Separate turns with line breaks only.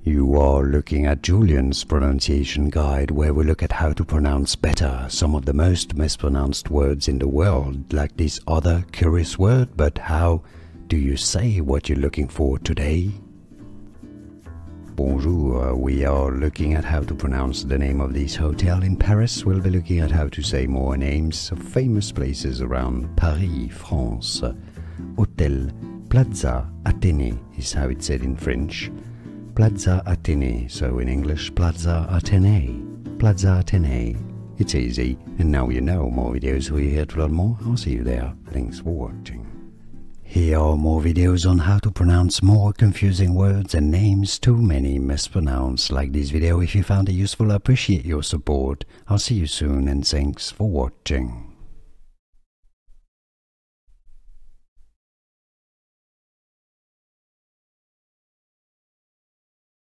You are looking at Julian's pronunciation guide, where we look at how to pronounce better some of the most mispronounced words in the world, like this other curious word. But how do you say what you're looking for today? Bonjour, we are looking at how to pronounce the name of this hotel in Paris. We'll be looking at how to say more names of famous places around Paris, France. Hotel Plaza Athenee is how it's said in French. Plaza Athenee, so in English, Plaza Athenee. Plaza Athenee. It's easy, and now you know. More videos for you here to learn more. I'll see you there. Thanks for watching. Here are more videos on how to pronounce more confusing words and names too many mispronounced. Like this video if you found it useful. I appreciate your support. I'll see you soon, and thanks for watching.